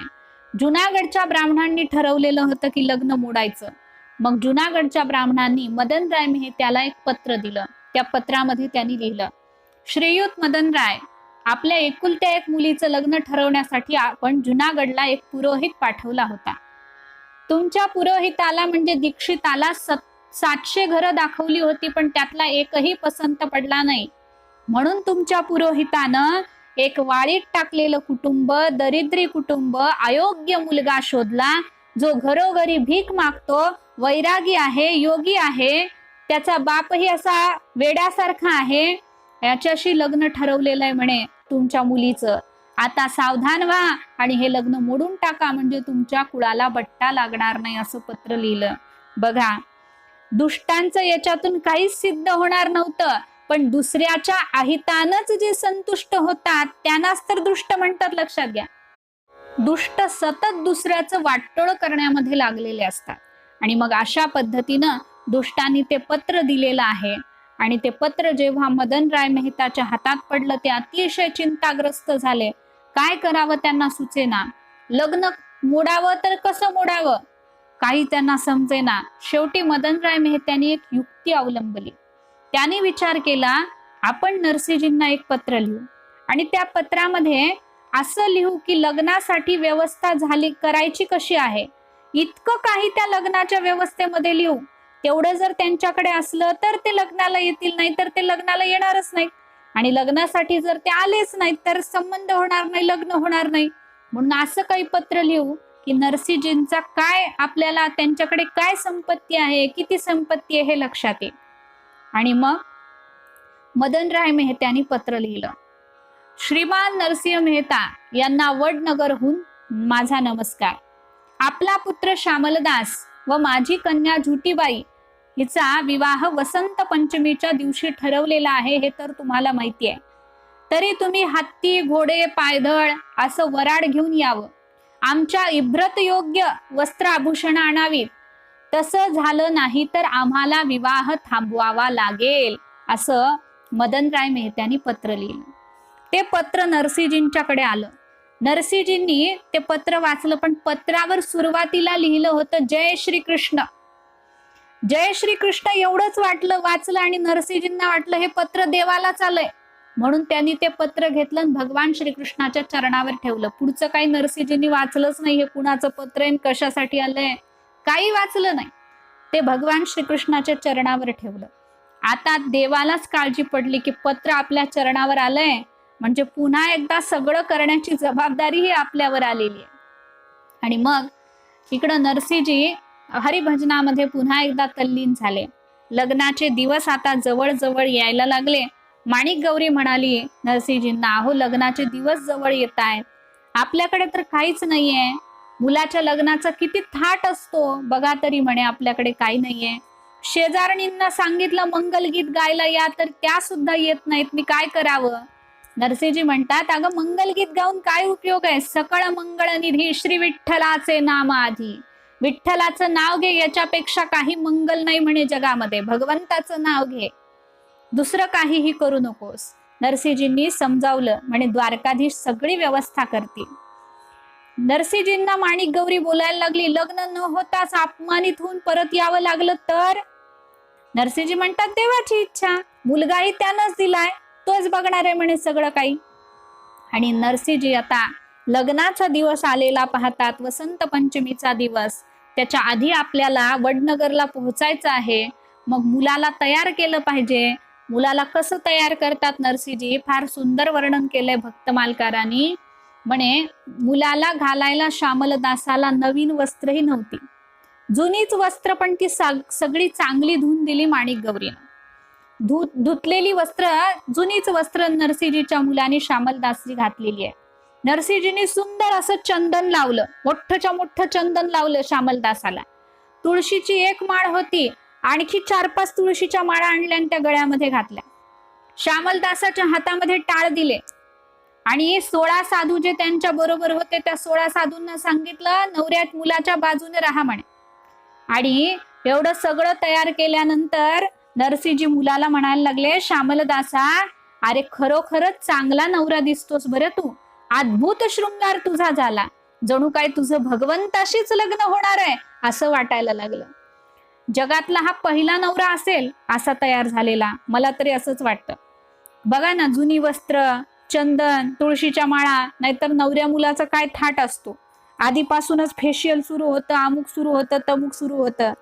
जुनागडच्या ब्राह्मणांनी ठरवलेलं होतं की लग्न मोडायचं. मग जुनागडच्या ब्राह्मणांनी मदनराय मेहत्याला एक पत्र दिलं. त्या पत्रामध्ये त्यांनी लिहिलं श्रीयुत मदनराय, आपल्या एकुलत्या एक मुलीचं लग्न ठरवण्यासाठी आपण जुनागडला एक पुरोहित पाठवला होता. तुमच्या पुरोहिताला म्हणजे दीक्षिताला 700 घरं दाखवली होती, पण त्यातला एकही पसंत पडला नाही. म्हणून तुमच्या पुरोहितानं एक वाळीत टाकलेलं कुटुंब, दरिद्री कुटुंब, अयोग्य मुलगा शोधला जो घरोघरी भीक मागतो, वैरागी आहे, योगी आहे, त्याचा बापही असा वेड्यासारखा आहे, याच्याशी लग्न ठरवलेलं आहे म्हणे. तुमच्या मुलीचं. आता सावधान व्हा आणि हे लग्न मोडून टाका, म्हणजे तुमच्या कुळाला बट्टा लागणार नाही, असं पत्र लिहिलं. बघा, दुष्टांचं याच्यातून काहीच सिद्ध होणार नव्हतं, पण दुसऱ्याच्या अहितानच जे संतुष्ट होतात त्यांनाच तर दुष्ट म्हणतात. लक्षात घ्या, दुष्ट सतत दुसऱ्याचं वाटोळ करण्यामध्ये लागलेले असतात. आणि मग अशा पद्धतीनं दुष्टांनी ते पत्र दिलेलं आहे. आणि ते पत्र जेव्हा मदनराय मेहताच्या हातात पडलं, ते अतिशय चिंताग्रस्त झाले. काय करावं त्यांना सुचेना. लग्न मोडावं तर कसं मोडावं, काही त्यांना समजेना. शेवटी मदनराय मेहत्यांनी एक युक्ती अवलंबली. त्याने विचार केला, आपण नरसिंहजींना एक पत्र लिहू आणि त्या पत्रामध्ये असं लिहू की लग्नासाठी व्यवस्था झाली करायची कशी आहे, इतकं काही त्या लग्नाच्या व्यवस्थेमध्ये लिहू. तेवढं जर त्यांच्याकडे असलं तर ते लग्नाला येतील, नाही तर ते लग्नाला येणारच नाहीत. आणि लग्नासाठी जर ते आलेच नाहीत तर संबंध होणार नाही, लग्न होणार नाही. म्हणून असं काही पत्र लिहू की नरसिंहजींचा काय, आपल्याला त्यांच्याकडे काय संपत्ती आहे, किती संपत्ती आहे हे लक्षात येईल. आणि मग मदनराय मेहत्यांनी पत्र लिहिलं. श्रीमान नरसिंह मेहता यांना वडनगरहून माझा नमस्कार. आपला पुत्र श्यामलदास व माझी कन्या झुटीबाई हिचा विवाह वसंत पंचमीच्या दिवशी ठरवलेला आहे, हे तर तुम्हाला माहिती आहे. तरी तुम्ही हत्ती, घोडे, पायदळ असं वराड घेऊन यावं. आमच्या इब्रत योग्य वस्त्र आभूषण आणावीत. तसं झालं नाही तर आम्हाला विवाह थांबवावा लागेल, असं मदनराय मेहत्यांनी पत्र लिहिलं. ते पत्र नरसिंहजींच्याकडे आलं. नरसिंहजींनी ते पत्र वाचलं, पण पत्रावर सुरुवातीला लिहिलं होतं जय श्री कृष्ण. जय श्री कृष्ण एवढंच वाचलं आणि नरसिंहजींना वाटलं हे पत्र देवालाच आलंय. म्हणून त्यांनी ते पत्र घेतलं आणि भगवान श्रीकृष्णाच्या चरणावर ठेवलं. पुढचं काही नरसिंहजींनी वाचलंच नाही. हे कुणाचं पत्र आहे, कशासाठी आलंय, काही वाचलं नाही. ते भगवान श्रीकृष्णाच्या चरणावर ठेवलं. आता देवालाच काळजी पडली की पत्र आपल्या चरणावर आलंय, म्हणजे पुन्हा एकदा सगळं करण्याची जबाबदारी ही आपल्यावर आलेली आहे. आणि मग इकडं नरसिंहजी हरिभजनामध्ये पुन्हा एकदा तल्लीन झाले. लग्नाचे दिवस आता जवळ जवळ यायला लागले. माणिक गौरी म्हणाली नरसिंहजींना, अहो लग्नाचे दिवस जवळ येत आहेत, आपल्याकडे तर काहीच नाहीये. मुलाच्या लग्नाचा किती थाट असतो बघा, तरी म्हणे आपल्याकडे काही नाहीये. शेजारणींना सांगितलं मंगलगीत गायला या, तर त्या सुद्धा येत नाहीत, मी काय करावं. नरसिंहजी म्हणतात, अगं मंगलगीत गाऊन काय उपयोग आहे. सकळ मंगळ निधी श्री विठ्ठलाचे नाम आधी. विठ्ठलाचं नाव घे, याच्यापेक्षा काही मंगल नाही म्हणे जगामध्ये. भगवंताचं नाव घे, दुसरं काहीही करू नकोस. नरसिंहजींनी समजावलं, म्हणे द्वारकाधीश सगळी व्यवस्था करतील. नरसिंहजींना माणिक गौरी बोलायला लागली, लग्न न होताच अपमानित होऊन परत यावं लागलं तर. नरसिंहजी म्हणतात, देवाची इच्छा, मुलगाही त्यानंच दिलाय, तोच बघणार आहे म्हणे सगळं काही. आणि नरसिंहजी आता लग्नाचा दिवस आलेला पाहतात, वसंत पंचमीचा दिवस. त्याच्या आधी आपल्याला वडनगरला पोहोचायचं आहे. मग मुलाला तयार केलं पाहिजे. मुलाला कसं तयार करतात नरसिंहजी, फार सुंदर वर्णन केलंय भक्त मालकारांनी. म्हणे मुलाला घालायला श्यामलदासाला नवीन वस्त्रही नव्हती, जुनीच वस्त्र, पण ती सगळी चांगली धुवून दिली माणिक गौरीनं. धुतलेली वस्त्र, जुनीच वस्त्र नरसिंहजीच्या मुलाने श्यामलदासजी घातलेली आहे. नरसिंहजींनी सुंदर असं चंदन लावलं, मोठ्ठच्या मोठं चंदन लावलं श्यामलदासाला. तुळशीची एक माळ होती, आणखी 4-5 तुळशीच्या माळा आणल्या आणि त्या गळ्यामध्ये घातल्या. श्यामलदासाच्या हातामध्ये टाळ दिले आणि 16 साधू जे त्यांच्या बरोबर होते त्या 16 साधूंना सांगितलं, नवऱ्यात मुलाच्या बाजूने राहा म्हणे. आणि एवढं सगळं तयार केल्यानंतर नरसिंहजी मुलाला म्हणायला लागले, श्यामलदासा, अरे खरोखरच चांगला नवरा दिसतोस बरं तू. अद्भुत शृंगार तुझा झाला, जणू काय तुझं भगवंताशीच लग्न होणार आहे असं वाटायला लागलं. जगातला हा पहिला नवरा असेल असा तयार झालेला, मला तरी असंच वाटतं. बघा ना, जुनी वस्त्र, चंदन, तुळशीच्या माळा, नाहीतर नवऱ्या मुलाचा काय थाट असतो. आधीपासूनच फेशियल सुरू होतं, अमुक सुरू होतं, तमुक सुरू होतं.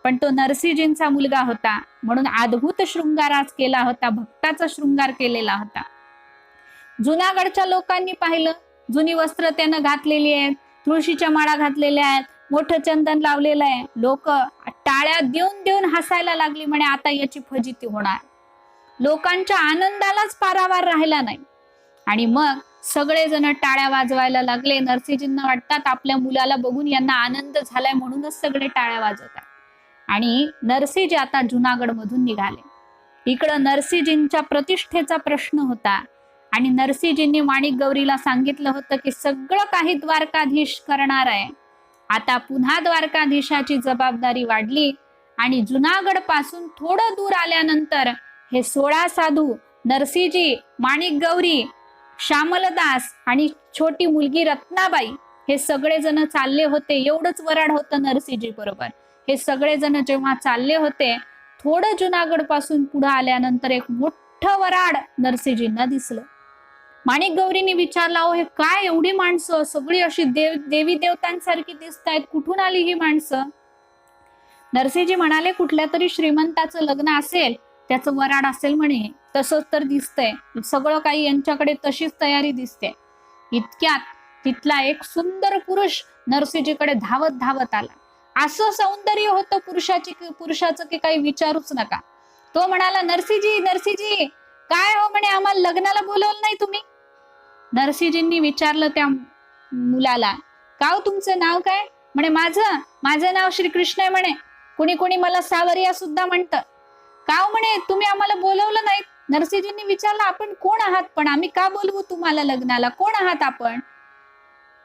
पण तो नरसिंहजींचा मुलगा होता म्हणून अद्भुत शृंगार आज केला होता, भक्ताचा शृंगार केलेला होता. जुनागडच्या लोकांनी पाहिलं, जुनी वस्त्र त्यानं घातलेली आहेत, तुळशीच्या माळा घातलेल्या आहेत, मोठं चंदन लावलेलं आहे. लोक टाळ्या देऊन देऊन हसायला लागली, म्हणे आता याची फजिती होणार. लोकांच्या आनंदालाच पारावार राहिला नाही. आणि मग सगळेजण टाळ्या वाजवायला लागले. नरसिंहजींना वाटतात आपल्या मुलाला बघून यांना आनंद झालाय म्हणूनच सगळे टाळ्या वाजवतात. आणि नरसिंहजी आता जुनागड मधून निघाले. इकडं नरसिंहजींच्या प्रतिष्ठेचा प्रश्न होता आणि नरसिंहजींनी माणिक गौरीला सांगितलं होतं की सगळं काही द्वारकाधीश करणार आहे. आता पुन्हा द्वारकाधीशाची जबाबदारी वाढली आणि जुनागड पासून थोडं दूर आल्यानंतर हे 16 साधू, नरसिंहजी, माणिक गौरी, श्यामलदास आणि छोटी मुलगी रत्नाबाई हे सगळेजण चालले होते. एवढंच वराड होतं नरसिंहजी बरोबर. हे सगळेजण जेव्हा चालले होते, थोडं जुनागड पासून पुढे आल्यानंतर एक मोठं वराड नरसिंहजींना दिसलं. माणिक गौरीने विचारला, हे काय एवढी माणसं, सगळी अशी देवी देवतांसारखी दिसत आहेत, कुठून आली ही माणसं? नरसिंहजी म्हणाले, कुठल्या तरी श्रीमंताचं लग्न असेल, त्याचं वराड असेल म्हणे. तसंच तर दिसतंय, सगळं काही यांच्याकडे तशीच तयारी दिसते. इतक्यात तिथला एक सुंदर पुरुष नरसिंहजीकडे धावत धावत आला. असं सौंदर्य होतं पुरुषाचं की काही विचारूच नका. तो म्हणाला, नरसिंहजी, नरसिंहजी, काय हो म्हणे, आम्हाला लग्नाला बोलवलं नाही तुम्ही? नरसिंहजींनी विचारलं त्या मुलाला, का हो तुमचं नाव काय? म्हणे माझं नाव श्रीकृष्ण आहे म्हणे. कुणी कुणी मला सावरिया सुद्धा म्हणतं. का हो म्हणे, तुम्ही आम्हाला बोलवलं नाही? नरसिंहजींनी विचारलं, आपण कोण आहात, पण आम्ही का बोलवू तुम्हाला लग्नाला, कोण आहात आपण?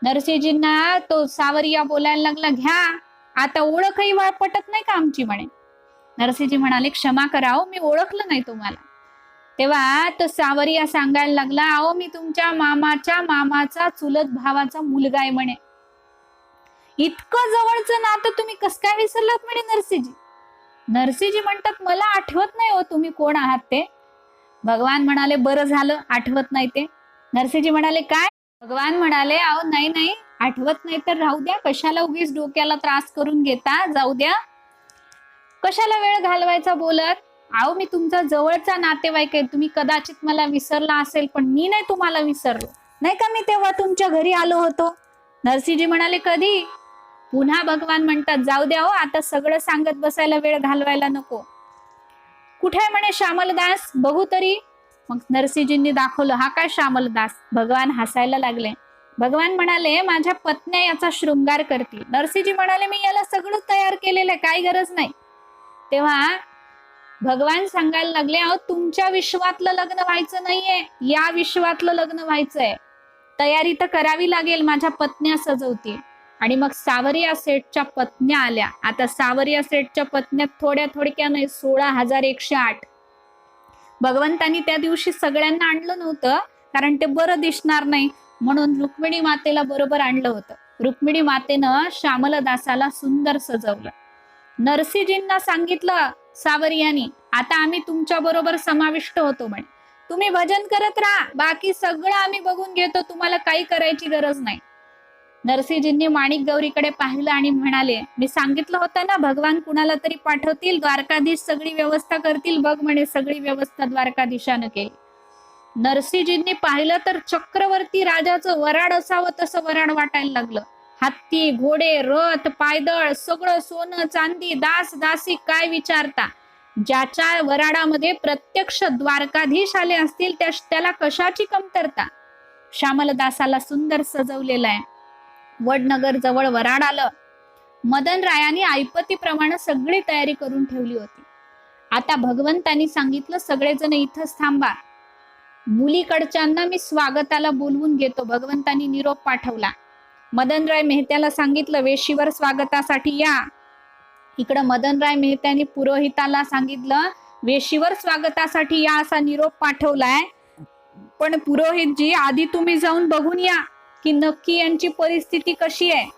नरसिंहजींना तो सावरिया बोलायला लागला, घ्या आता ओळखही पटत नाही का आमची म्हणे. नरसिंहजी म्हणाले, क्षमा करा हो, मी ओळखलं नाही तुम्हाला. तेव्हा तो सावरिया सांगायला लागला, अहो मी तुमच्या मामाचा चुलत भावाचा मुलगा आहे म्हणे. इतकं जवळचं नातं तुम्ही कस काय विसरलात म्हणे नरसिंहजी. नरसिंहजी म्हणतात, मला आठवत नाही हो तुम्ही कोण आहात ते. भगवान म्हणाले, बरं झालं आठवत नाही ते. नरसिंहजी म्हणाले, काय? भगवान म्हणाले, अहो नाही आठवत नाही तर राहू द्या, कशाला उगीच डोक्याला त्रास करून घेता, जाऊ द्या, कशाला वेळ घालवायचा बोलत. अहो मी तुमचा जवळचा नातेवाईक आहे, तुम्ही कदाचित मला विसरला असेल, पण मी नाही तुम्हाला विसरलो. नाही का मी तेव्हा तुमच्या घरी आलो होतो? नरसिंहजी म्हणाले, कधी? पुन्हा भगवान म्हणतात, जाऊ द्या हो, आता सगळं सांगत बसायला वेळ घालवायला नको. कुठे म्हणे श्यामलदास, बघू तरी. मग नरसिंहजींनी दाखवलं, हा काय श्यामलदास? भगवान हसायला लागले. भगवान म्हणाले, माझ्या पत्न्या याचा शृंगार करतील. नरसिंहजी म्हणाले, मी याला सगळं तयार केलेलं आहे, काही गरज नाही. तेव्हा भगवान सांगायला लागले, अहो तुमच्या विश्वातलं लग्न व्हायचं नाहीये, या विश्वातलं लग्न व्हायचंय. तयारी तर करावी लागेल, माझ्या पत्न्या सजवतील. आणि मग सावरिया सेठच्या पत्न्या आल्या. आता सावरिया सेठच्या पत्न्या थोड्या नाही, 16,108. भगवंतांनी त्या दिवशी सगळ्यांना आणलं नव्हतं, कारण ते बरं दिसणार नाही म्हणून रुक्मिणी मातेला बरोबर आणलं होतं. रुक्मिणी मातेनं श्यामलदासाला सुंदर सजवलं. नरसिंहजींना सांगितलं सावरियानी, आता आम्ही तुमच्या बरोबर समाविष्ट होतो म्हणे. तुम्ही भजन करत राहा, बाकी सगळं आम्ही बघून घेतो, तुम्हाला काही करायची गरज नाही. नरसिंहजींनी माणिक गौरीकडे पाहिलं आणि म्हणाले, मी सांगितलं होतं ना, भगवान कुणाला तरी पाठवतील, द्वारकाधीश सगळी व्यवस्था करतील. बघ म्हणे, सगळी व्यवस्था द्वारकाधीशानं केली. नरसिंहजींनी पाहिलं तर चक्रवर्ती राजाचं वराड असावं तसं वराड वाटायला लागलं. हत्ती, घोडे, रथ, पायदळ, सगळं सोनं चांदी, दास दासी, काय विचारता. ज्याच्या वराडामध्ये प्रत्यक्ष द्वारकाधीश आले असतील त्याला कशाची कमतरता. श्यामलदासाला सुंदर सजवलेलं आहे. वडनगर जवळ वराड आलं. मदन रायाने ऐपतीप्रमाणे सगळी तयारी करून ठेवली होती. आता भगवंतांनी सांगितलं, सगळेजण इथंच थांबा, मुलीकडच्यांना मी स्वागताला बोलवून घेतो. भगवंतांनी निरोप पाठवला. मदनराय मेहत्याला सांगितलं, वेशीवर स्वागतासाठी या. इकडं मदनराय मेहत्याने पुरोहिताला सांगितलं, वेशीवर स्वागतासाठी या असा निरोप पाठवलाय, पण पुरोहितजी आधी तुम्ही जाऊन बघून या की नक्की यांची परिस्थिती कशी आहे.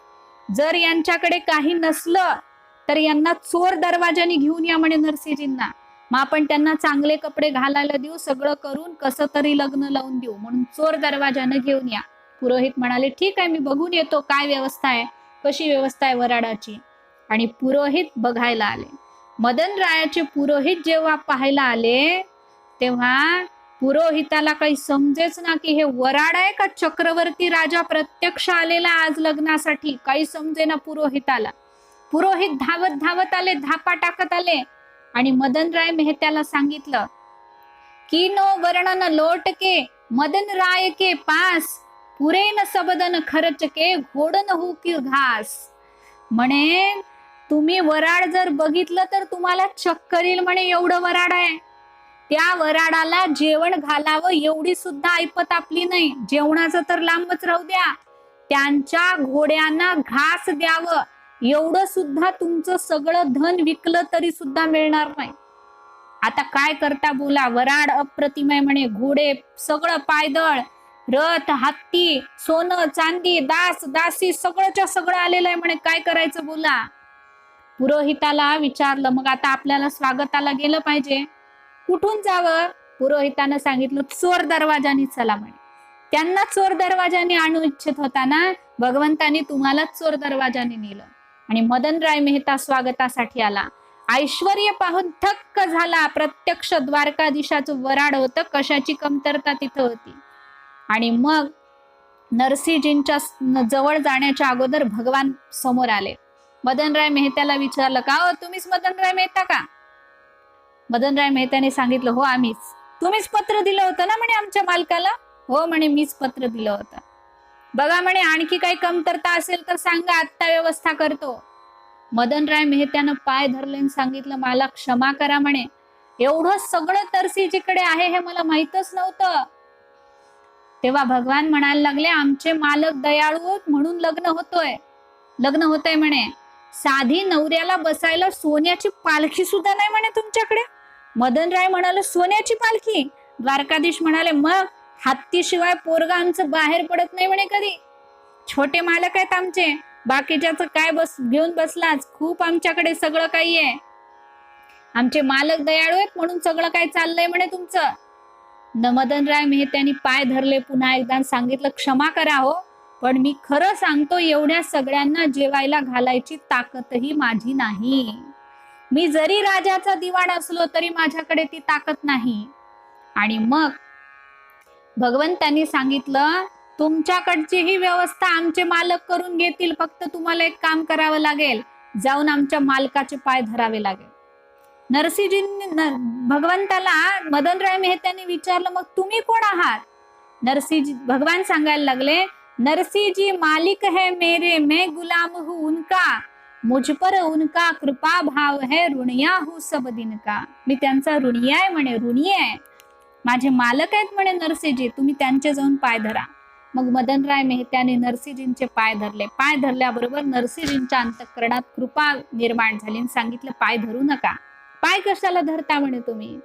जर यांच्याकडे काही नसलं तर यांना चोर दरवाजाने घेऊन या म्हणे नरसिंहजींना. मग आपण त्यांना चांगले कपडे घालायला देऊ, सगळं करून कसं तरी लग्न लावून देऊ, म्हणून चोर दरवाजाने घेऊन या. पुरोहित म्हणाले, ठीक आहे, मी बघून येतो काय व्यवस्था आहे, कशी व्यवस्था आहे वराडाची. आणि पुरोहित बघायला आले. मदन रायाचे पुरोहित जेव्हा पाहायला आले तेव्हा पुरोहिताला काही समजेच ना की हे वराड आहे का चक्रवर्ती राजा प्रत्यक्ष आलेला आज लग्नासाठी, काही समजेना पुरोहिताला. पुरोहित धावत धावत आले, धापा टाकत आले आणि मदनराय मेहत्याला सांगितलं, की नो वर्णन लोटके मदन राय के पास पुरे न सबदन खर्च के घोडन हो की घास. म्हणे तुम्ही वराड जर बघितलं तर तुम्हाला चक्कर येईल म्हणे, एवढं वराड आहे. त्या वराडाला जेवण घालावं एवढी सुद्धा ऐपत आपली नाही. जेवणाचं तर लांबच राहू द्या, त्यांच्या घोड्यांना घास द्यावं एवढं सुद्धा तुमचं सगळं धन विकलं तरी सुद्धा मिळणार नाही. आता काय करता बोला. वराड अप्रतिम आहे म्हणे, घोडे सगळं पायदळ, रथ, हत्ती, सोनं चांदी, दास दासी सगळंच्या सगळं आलेलं आहे म्हणे. काय करायचं बोला. पुरोहिताला विचारलं, मग आता आपल्याला स्वागताला गेलं पाहिजे, कुठून जावं. पुरोहितानं सांगितलं चोर दरवाजाने चला म्हणे. त्यांना चोर दरवाजाने आणू इच्छित होता ना, भगवंतानी तुम्हाला चोर दरवाजाने नेलं. आणि मदनराय मेहता स्वागतासाठी आला. ऐश्वर्य पाहून थक्क झाला. प्रत्यक्ष द्वारकाधीशाचं वराड होतं, कशाची कमतरता तिथं होती. आणि मग नरसिंहजींच्या जवळ जाण्याच्या अगोदर भगवान समोर आले. मदनराय मेहत्याला विचारलं, का हो तुम्हीच मदनराय मेहता का. मदनराय मेहत्याने सांगितलं, हो आम्हीच. तुम्हीच पत्र दिलं होतं ना म्हणे आमच्या मालकाला. हो म्हणे, मीच पत्र दिलं होतं. बघा म्हणे, आणखी काही कमतरता असेल तर सांगा, आत्ता व्यवस्था करतो. मदनराय मेहत्यानं पाय धरले आणि सांगितलं, मला क्षमा करा म्हणे, एवढं सगळं तरसीजीकडे आहे हे मला माहीतच नव्हतं. तेव्हा भगवान म्हणायला लागले, आमचे मालक दयाळू म्हणून लग्न होतंय म्हणे. साधी नवऱ्याला बसायला सोन्याची पालखी सुद्धा नाही म्हणे तुमच्याकडे. मदनराय म्हणाले, सोन्याची पालखी. द्वारकाधीश म्हणाले, मग हत्तीशिवाय पोरगा आमचं बाहेर पडत नाही म्हणे कधी. छोटे मालक आहेत आमचे, बाकीच्याचं काय घेऊन बसलाच, खूप आमच्याकडे सगळं काही आहे. आमचे मालक दयाळू आहेत म्हणून सगळं काही चाललंय म्हणे तुमचं. मदनराय मेहत्यांनी पाय धरले, पुन्हा एकदा सांगितलं, क्षमा करा हो, पण मी खरं सांगतो, एवढ्या सगळ्यांना जेवायला घालायची ताकदही माझी नाही. मी जरी राजाचा दिवाण असलो तरी माझ्याकडे ती ताकद नाही. आणि मग भगवंतांनी सांगितलं, तुमच्याकडची ही व्यवस्था आमचे मालक करून घेतील, फक्त तुम्हाला एक काम करावं लागेल, जाऊन आमच्या मालकाचे पाय धरावे लागेल. नरसिंहजींनी भगवंताला मदनराय मेहत्याने विचारलं, मग तुम्ही कोण आहात. नरसिंहजी भगवान सांगायला लागले, नरसिंहजी मालिक है मेरे, मैं गुलाम हूं उनका, मुझ पर उनका कृपा भाव है, ऋणिया हूं सब दिन का. मी त्यांचा ऋणी आहे म्हणे, ऋणी आहे, माझे मालक आहेत म्हणे नरसिंहजी, तुम्ही त्यांचे जाऊन पाय धरा. मग मदनराय मेहत्याने नरसिंहजींचे पाय धरले. पाय धरल्याबरोबर नरसिंहजींच्या अंतःकरणात कृपा निर्माण झाली आणि सांगितलं, पाय धरू नका. पाय कशाला धरता म्हणे तुम्ही.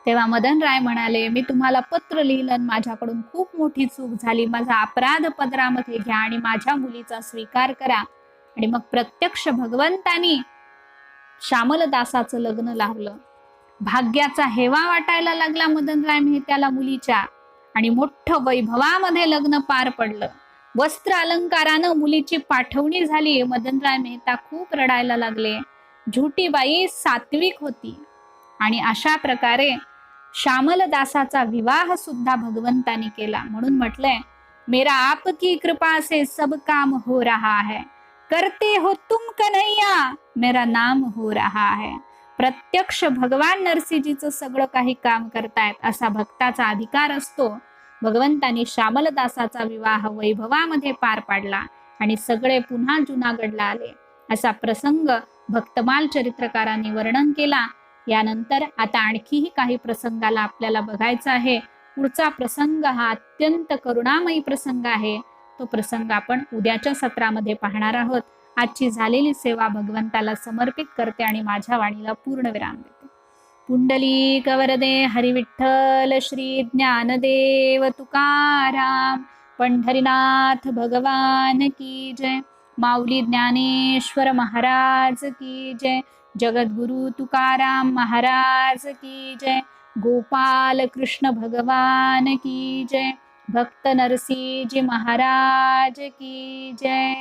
तेव्हा मदनराय म्हणाले, मी तुम्हाला पत्र लिहिलं, माझ्याकडून खूप मोठी चूक झाली, माझा अपराध पदरामध्ये घ्या आणि माझ्या मुलीचा स्वीकार करा. आणि मग प्रत्यक्ष भगवंतानी श्यामलदासाचं लग्न लावलं. भाग्याचा हेवा वाटायला लागला मदनराय मेहत्याला मुलीच्या, आणि मोठं वैभवामध्ये लग्न पार पडलं. वस्त्र अलंकारानं मुलीची पाठवणी झाली. मदनराय मेहता खूप रडायला लागले. झुटीबाई सात्विक होती. आणि अशा प्रकारे श्यामलदासाचा विवाह सुद्धा भगवंतानी केला. म्हणून म्हटलंय, मेरा आपकी कृपा से सब काम हो रहा है, करते हो तुम कन्हैया, मेरा नाम हो रहा है. प्रत्यक्ष भगवान नरसिंहजीचं सगळं काही काम करतायत असा भक्ताचा अधिकार असतो. भगवंतानी श्यामलदासाचा विवाह वैभवामध्ये पार पाडला आणि सगळे पुन्हा जुनागडला आले. असा प्रसंग भक्तमाल चरित्रकारांनी वर्णन केला. यानंतर आता आणखीही काही प्रसंगाला आपल्याला बघायचं आहे. पुढचा प्रसंग हा अत्यंत करुणामयी प्रसंग आहे. तो प्रसंग आपण उद्याच्या सत्रामध्ये पाहणार आहोत. आजची झालेली सेवा भगवंताला समर्पित करते आणि माझ्या वाणीला पूर्ण विराम देते. पुंडलिक वरदे हरी विठ्ठल श्री ज्ञानदेव तुकाराम. पंढरीनाथ भगवान की जय. माऊली ज्ञानेश्वर महाराज की जय. जगद्गुरु तुकाराम महाराज की जय. गोपाल कृष्ण भगवान की जय. भक्त नरसिंहजी महाराज की जय.